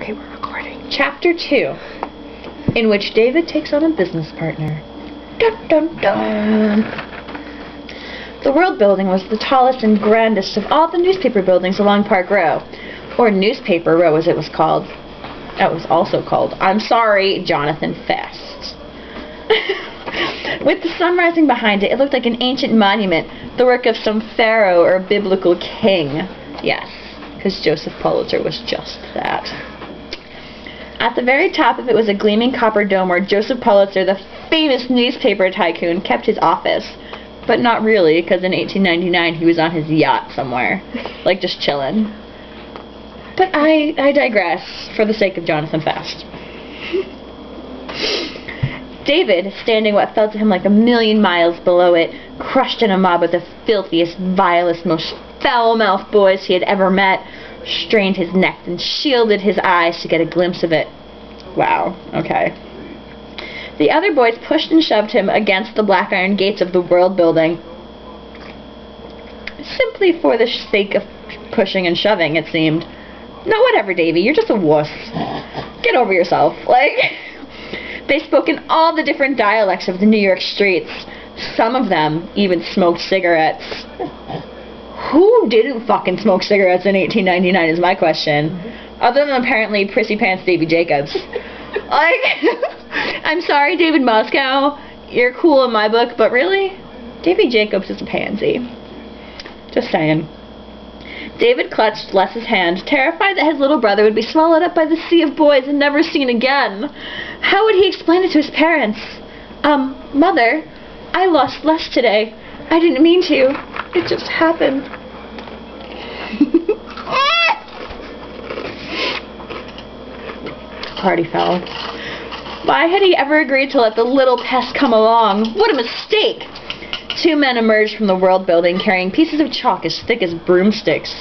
Okay, we're recording. Chapter 2, in which David takes on a business partner. Dun dun dun! The World Building was the tallest and grandest of all the newspaper buildings along Park Row. Or Newspaper Row as it was called. It was also called, I'm sorry, Jonathan Fest. With the sun rising behind it, it looked like an ancient monument, the work of some pharaoh or biblical king. Yes, because Joseph Pulitzer was just that. At the very top of it was a gleaming copper dome where Joseph Pulitzer, the famous newspaper tycoon, kept his office. But not really, because in 1899 he was on his yacht somewhere, like just chilling. But I digress for the sake of Jonathan Fest. David, standing what felt to him like a million miles below it, crushed in a mob with the filthiest, vilest, most foul-mouthed boys he had ever met, strained his neck and shielded his eyes to get a glimpse of it. Wow, okay. The other boys pushed and shoved him against the black iron gates of the World Building. Simply for the sake of pushing and shoving, it seemed. No, whatever, Davy, you're just a wuss. Get over yourself. They spoke in all the different dialects of the New York streets. Some of them even smoked cigarettes. Who didn't fucking smoke cigarettes in 1899 is my question. Other than apparently Prissy Pants Davy Jacobs. I'm sorry, David Moscow. You're cool in my book, but really? Davy Jacobs is a pansy. Just saying. David clutched Les's hand, terrified that his little brother would be swallowed up by the sea of boys and never seen again. How would he explain it to his parents? Mother, I lost Les today. I didn't mean to. It just happened. Party foul. Why had he ever agreed to let the little pest come along? What a mistake! Two men emerged from the World Building carrying pieces of chalk as thick as broomsticks.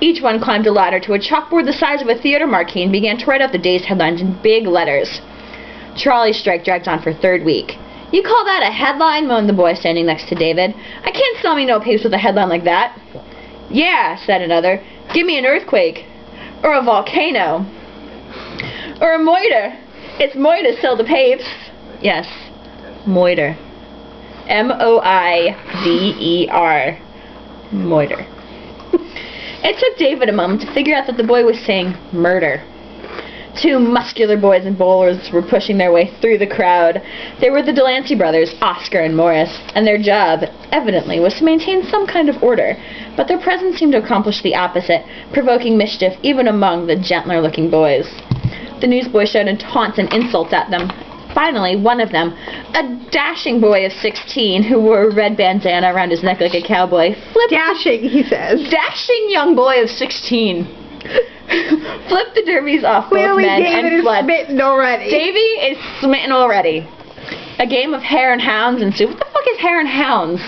Each one climbed a ladder to a chalkboard the size of a theater marquee and began to write out the day's headlines in big letters. Trolley strike drags on for third week. You call that a headline? Moaned the boy standing next to David. I can't sell me no papers with a headline like that. Yeah, said another. Give me an earthquake. Or a volcano. Or a moiter. It's moiter sell the papes. Yes, moiter. M-O-I-D-E-R. Moiter. It took David a moment to figure out that the boy was saying murder. Two muscular boys in bowlers were pushing their way through the crowd. They were the Delancey brothers, Oscar and Morris, and their job, evidently, was to maintain some kind of order. But their presence seemed to accomplish the opposite, provoking mischief even among the gentler-looking boys. The newsboys shouted taunts and insults at them. Finally, one of them, a dashing boy of 16 who wore a red bandana around his neck like a cowboy, flipped... Dashing, he says. Dashing young boy of 16. Flipped the derbies off both men and fled. Davy is smitten already. Davy is smitten already. A game of hare and hounds ensued. What the fuck is hare and hounds?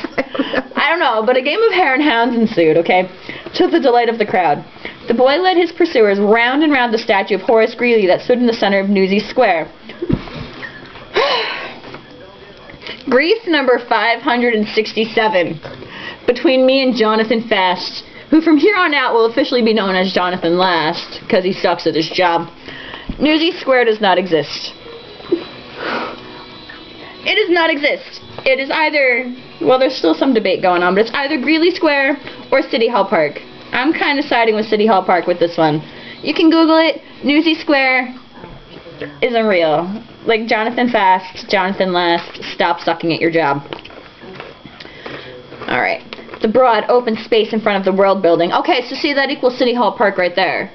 I don't know, but a game of hare and hounds ensued, okay? To the delight of the crowd. The boy led his pursuers round and round the statue of Horace Greeley that stood in the center of Newsies Square. Grief number 567. Between me and Jonathan Fest, who from here on out will officially be known as Jonathan Last, because he sucks at his job. Newsies Square does not exist. It does not exist. It is either, well, there's still some debate going on, but it's either Greeley Square or City Hall Park. I'm kind of siding with City Hall Park with this one. You can Google it. Newsies Square isn't real. Like Jonathan Fast, Jonathan Last, stop sucking at your job. Alright. The broad, open space in front of the World Building. Okay, so see, that equals City Hall Park right there.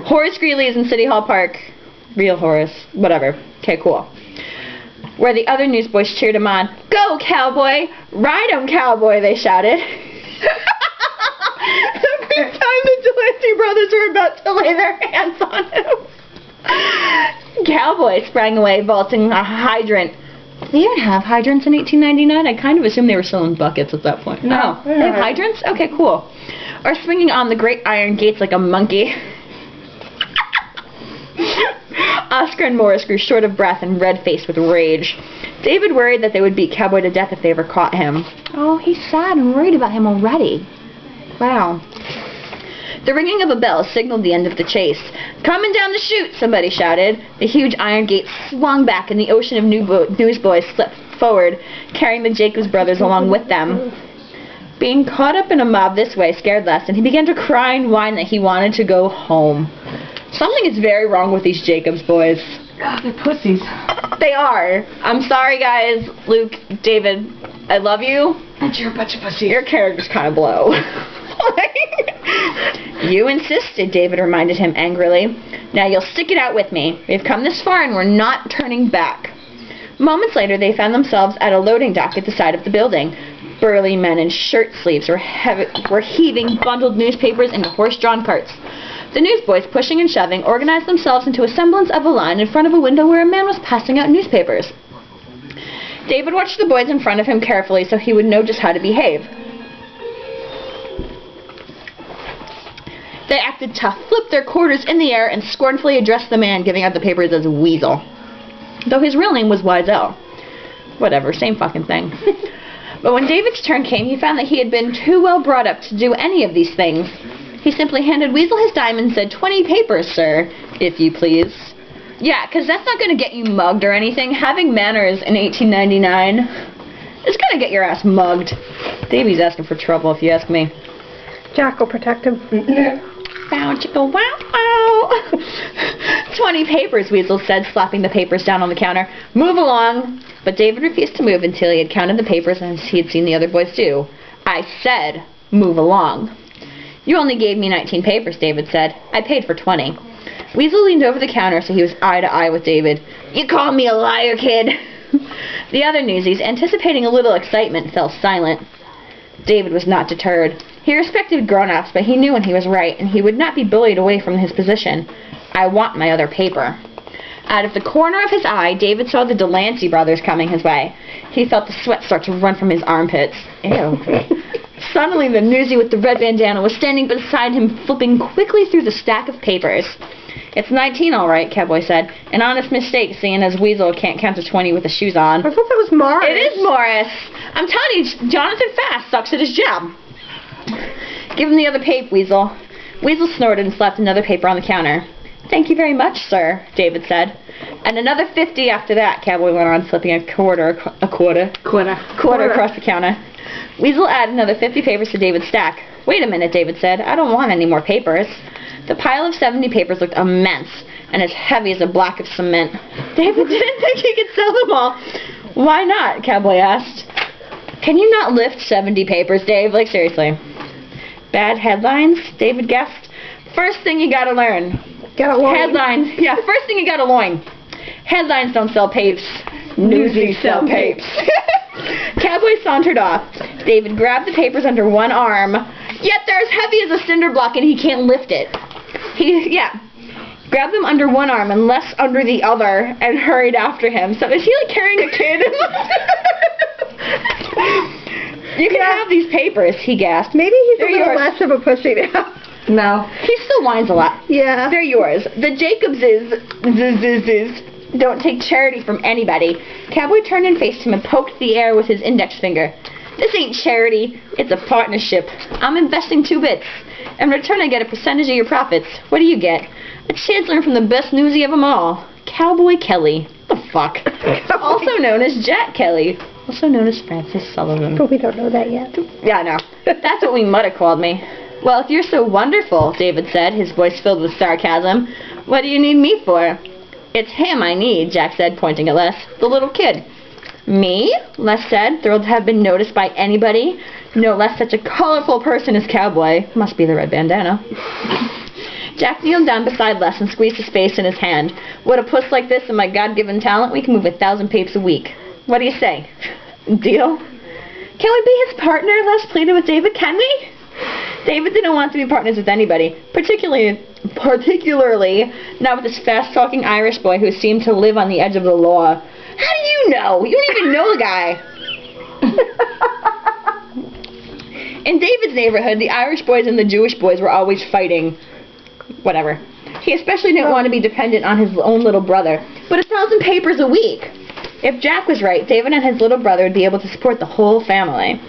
Horace Greeley is in City Hall Park. Real Horace. Whatever. Okay, cool. Where the other newsboys cheered him on. Go, cowboy! Ride 'em, cowboy, they shouted. Every time the Delancey brothers were about to lay their hands on him. Cowboy sprang away, vaulting a hydrant. They didn't have hydrants in 1899. I kind of assumed they were still in buckets at that point. No. They have hydrants? Okay, cool. Or swinging on the great iron gates like a monkey. Oscar and Morris grew short of breath and red-faced with rage. David worried that they would beat Cowboy to death if they ever caught him. Oh, he's sad and worried about him already. Wow. The ringing of a bell signaled the end of the chase. "Coming down the chute," somebody shouted. The huge iron gate swung back and the ocean of newsboys slipped forward, carrying the Jacobs brothers along with them. Being caught up in a mob this way scared Les, and he began to cry and whine that he wanted to go home. Something is very wrong with these Jacobs boys. God, they're pussies. They are. I'm sorry, guys. Luke, David, I love you. And you're a bunch of pussies. Your characters kind of blow. You insisted, David reminded him angrily. Now you'll stick it out with me. We've come this far and we're not turning back. Moments later, they found themselves at a loading dock at the side of the building. Burly men in shirt sleeves were heaving bundled newspapers into horse-drawn carts. The newsboys, pushing and shoving, organized themselves into a semblance of a line in front of a window where a man was passing out newspapers. David watched the boys in front of him carefully so he would know just how to behave. They acted tough, flipped their quarters in the air, and scornfully addressed the man giving out the papers as Weasel. Though his real name was Wiesel. Whatever, same fucking thing. But when David's turn came, he found that he had been too well brought up to do any of these things. He simply handed Weasel his dime and said, 20 papers, sir, if you please. Yeah, because that's not going to get you mugged or anything. Having manners in 1899 is going to get your ass mugged. Davy's asking for trouble, if you ask me. Jack will protect him. Bow, chicka, wow, wow. 20 papers, Weasel said, slapping the papers down on the counter. Move along. But David refused to move until he had counted the papers as he had seen the other boys do. I said, move along. You only gave me 19 papers, David said. I paid for 20. Weasel leaned over the counter so he was eye to eye with David. You call me a liar, kid. The other Newsies, anticipating a little excitement, fell silent. David was not deterred. He respected grown-ups, but he knew when he was right, and he would not be bullied away from his position. I want my other paper. Out of the corner of his eye, David saw the Delancey brothers coming his way. He felt the sweat start to run from his armpits. Ew. Suddenly, the newsie with the red bandana was standing beside him, flipping quickly through the stack of papers. It's 19, all right, Cowboy said. An honest mistake, seeing as Weasel can't count to 20 with the shoes on. I thought that was Morris. It is Morris. I'm telling you, Jonathan Fast sucks at his job. Give him the other paper, Weasel. Weasel snorted and slapped another paper on the counter. Thank you very much, sir, David said. And another 50 after that, Cowboy went on, slipping a quarter across the counter. Weasel added another 50 papers to David's stack. Wait a minute, David said. I don't want any more papers. The pile of 70 papers looked immense and as heavy as a block of cement. David didn't think he could sell them all. Why not? Cowboy asked. Can you not lift 70 papers, Dave? Like, seriously. Bad headlines? David guessed. First thing you gotta learn. Headlines. Yeah, first thing you gotta learn. Headlines don't sell papes. Newsies sell papes. Cowboy sauntered off. David grabbed the papers under one arm, yet they're as heavy as a cinder block and he can't lift it. Grabbed them under one arm and less under the other and hurried after him. So is he like carrying a kid? You can have these papers, he gasped. Maybe he's a little less of a pussy now. No. He still whines a lot. Yeah. They're yours. The Jacobses don't take charity from anybody. Cowboy turned and faced him and poked the air with his index finger. This ain't charity. It's a partnership. I'm investing 2 bits. In return, I get a percentage of your profits. What do you get? A chance to learn from the best newsie of them all. Cowboy Kelly. What the fuck? Also known as Jack Kelly. Also known as Francis Sullivan. But we don't know that yet. Yeah, I know. That's what we might have called me. Well, if you're so wonderful, David said, his voice filled with sarcasm, what do you need me for? It's him I need, Jack said, pointing at Les, the little kid. Me? Les said, thrilled to have been noticed by anybody. No less such a colorful person as Cowboy. Must be the red bandana. Jack kneeled down beside Les and squeezed his face in his hand. With a puss like this and my God-given talent, we can move 1,000 papers a week. What do you say? Deal? Can we be his partner? Les pleaded with David. Can we? David didn't want to be partners with anybody, particularly not with this fast-talking Irish boy who seemed to live on the edge of the law. How do you know? You don't even know the guy. In David's neighborhood, the Irish boys and the Jewish boys were always fighting. Whatever. He especially didn't want to be dependent on his own little brother. But 1,000 papers a week. If Jack was right, David and his little brother would be able to support the whole family.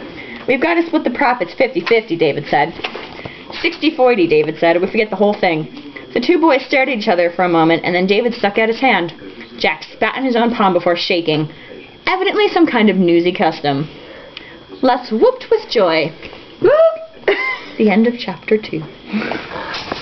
We've got to split the profits 50-50, David said. 60-40, David said. We forget the whole thing. The two boys stared at each other for a moment, and then David stuck out his hand. Jack spat in his own palm before shaking. Evidently some kind of newsy custom. Les whooped with joy. Whoop! The end of chapter 2.